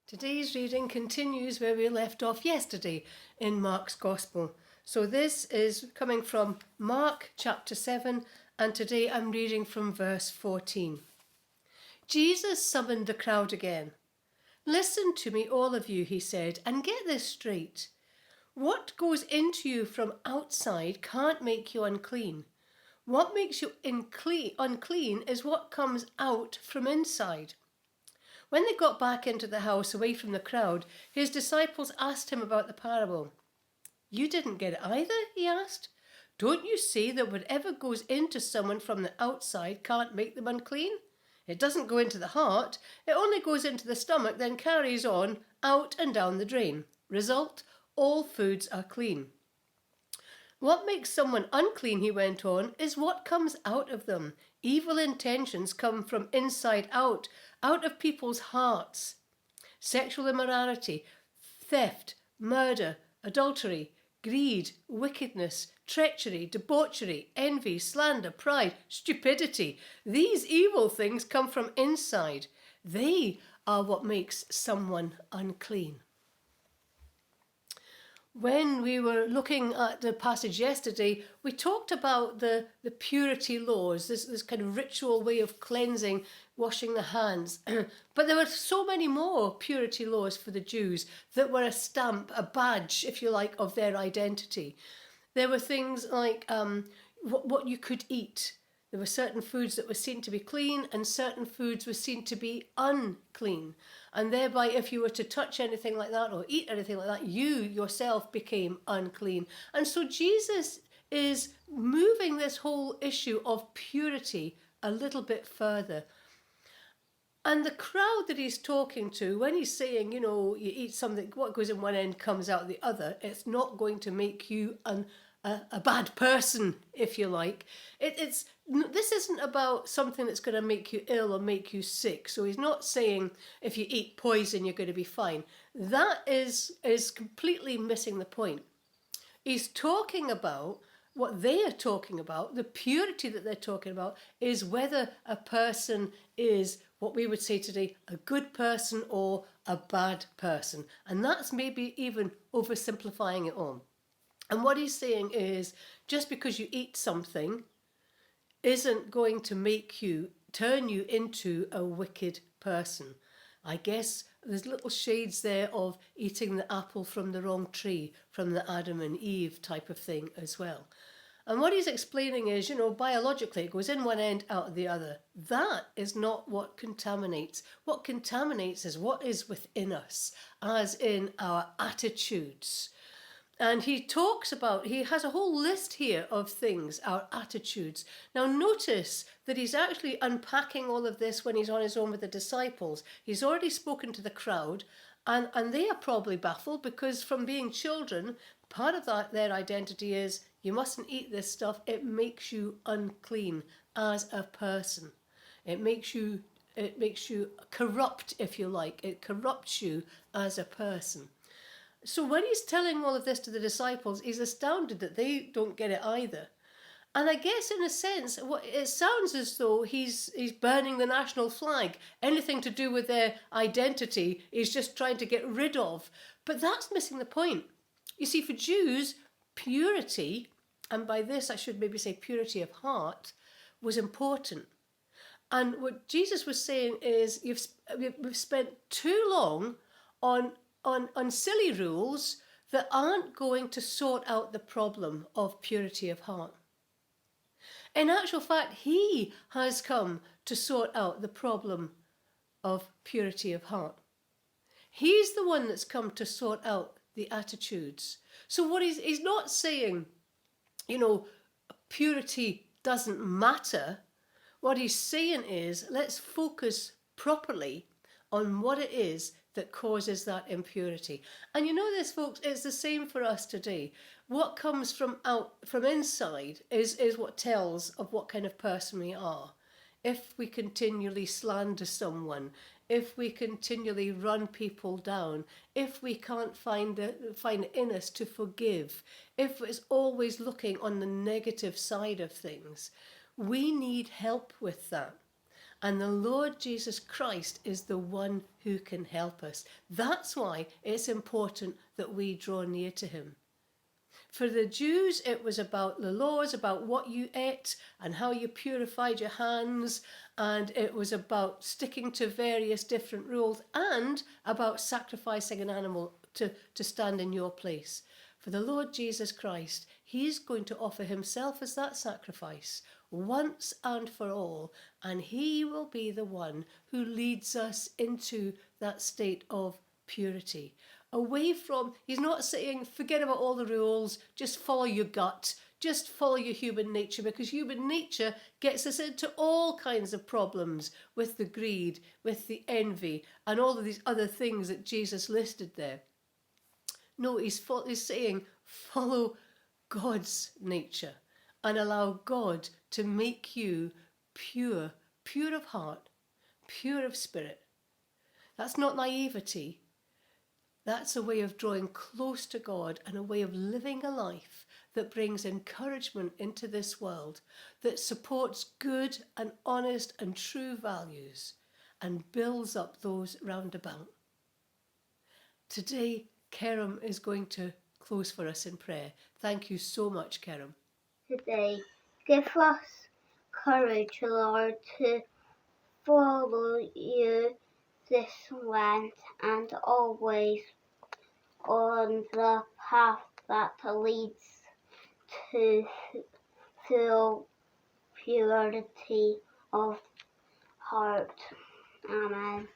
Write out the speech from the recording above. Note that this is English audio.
Today's reading continues where we left off yesterday in Mark's Gospel. So this is coming from Mark chapter 7, and today I'm reading from verse 14. Jesus summoned the crowd again. "Listen to me, all of you," he said, "and get this straight. What goes into you from outside can't make you unclean. What makes you unclean is what comes out from inside." When they got back into the house away from the crowd, his disciples asked him about the parable. "You didn't get it either?" he asked. "Don't you see that whatever goes into someone from the outside can't make them unclean? It doesn't go into the heart, it only goes into the stomach, then carries on out and down the drain. Result, all foods are clean. What makes someone unclean," he went on, "is what comes out of them. Evil intentions come from inside out of people's hearts. Sexual immorality, theft, murder, adultery, greed, wickedness, treachery, debauchery, envy, slander, pride, stupidity. These evil things come from inside. They are what makes someone unclean." When we were looking at the passage yesterday, we talked about the purity laws, this kind of ritual way of cleansing, washing the hands. But there were so many more purity laws for the Jews that were a stamp, a badge, if you like, of their identity. There were things like what you could eat. There were certain foods that were seen to be clean and certain foods were seen to be unclean. And thereby, if you were to touch anything like that or eat anything like that, you yourself became unclean. And so Jesus is moving this whole issue of purity a little bit further. And the crowd that he's talking to, when he's saying, you eat something, what goes in one end comes out the other, it's not going to make you a bad person, if you like. This isn't about something that's going to make you ill or make you sick. So he's not saying if you eat poison, you're going to be fine. That is completely missing the point. He's talking about what they are talking about, the purity that they're talking about, is whether a person is what we would say today, a good person or a bad person. And that's maybe even oversimplifying it all. And what he's saying is, just because you eat something isn't going to turn you into a wicked person. I guess there's little shades there of eating the apple from the wrong tree, from the Adam and Eve type of thing as well. And what he's explaining is, biologically it goes in one end, out the other. That is not what contaminates. What contaminates is what is within us, as in our attitudes. And he has a whole list here of things, our attitudes. Now notice that he's actually unpacking all of this when he's on his own with the disciples. He's already spoken to the crowd, and they are probably baffled because from being children, part of their identity is, you mustn't eat this stuff, it makes you unclean as a person. It makes you corrupt, if you like. It corrupts you as a person. So when he's telling all of this to the disciples, he's astounded that they don't get it either. And I guess in a sense, it sounds as though he's burning the national flag. Anything to do with their identity, he's just trying to get rid of. But that's missing the point. You see, for Jews, purity, and by this I should maybe say purity of heart, was important. And what Jesus was saying is, we've spent too long on silly rules that aren't going to sort out the problem of purity of heart. In actual fact, he has come to sort out the problem of purity of heart. He's the one that's come to sort out the attitudes. So what he's not saying, purity doesn't matter. What he's saying is, let's focus properly on what it is that causes that impurity. And you know this, folks, it's the same for us today. What comes from inside is what tells of what kind of person we are. If we continually slander someone, if we continually run people down, if we can't find it in us to forgive, if it's always looking on the negative side of things, we need help with that. And the Lord Jesus Christ is the one who can help us. That's why it's important that we draw near to him. For the Jews, it was about the laws, about what you ate and how you purified your hands, and it was about sticking to various different rules and about sacrificing an animal to stand in your place. For the Lord Jesus Christ, he's going to offer himself as that sacrifice once and for all, and he will be the one who leads us into that state of purity. Away from, he's not saying forget about all the rules, just follow your gut, just follow your human nature, because human nature gets us into all kinds of problems with the greed, with the envy, and all of these other things that Jesus listed there. No, he's saying follow God's nature and allow God to make you pure, pure of heart, pure of spirit. That's not naivety. That's a way of drawing close to God and a way of living a life that brings encouragement into this world, that supports good and honest and true values and builds up those round about. Today, Kerem is going to close for us in prayer. Thank you so much, Kerem. Today, give us courage, Lord, to follow you this Lent and always on the path that leads to full purity of heart. Amen.